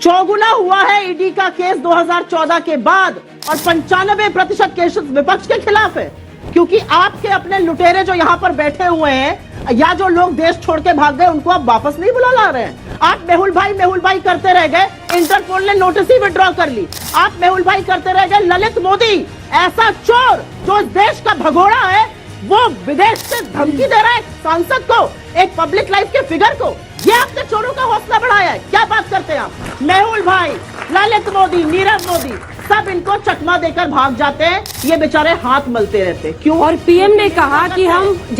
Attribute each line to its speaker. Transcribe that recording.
Speaker 1: चौगुना हुआ है ईडी का केस 2014 के बाद और 95% केस विपक्ष के खिलाफ है, क्योंकि आपके अपने लुटेरे जो यहाँ पर बैठे हुए हैं या जो लोग देश छोड़ के भाग गए उनको आप वापस नहीं बुला ला रहे हैं। आप मेहुल भाई करते रह गए, इंटरपोल ने नोटिस ही विड्रॉ कर ली। आप मेहुल भाई करते रह गए। ललित मोदी ऐसा चोर जो इस देश का भगोड़ा है, वो विदेश से धमकी दे रहा है सांसद को, एक पब्लिक लाइफ के फिगर को। ये आपने चोरों का हौसला बढ़ाया है। क्या बात करते हैं आप? मेहुल भाई, ललित मोदी, नीरव मोदी, सब इनको चकमा देकर भाग जाते हैं। ये बेचारे हाथ मलते रहते। क्यों?
Speaker 2: और पीएम ने कहा कि हम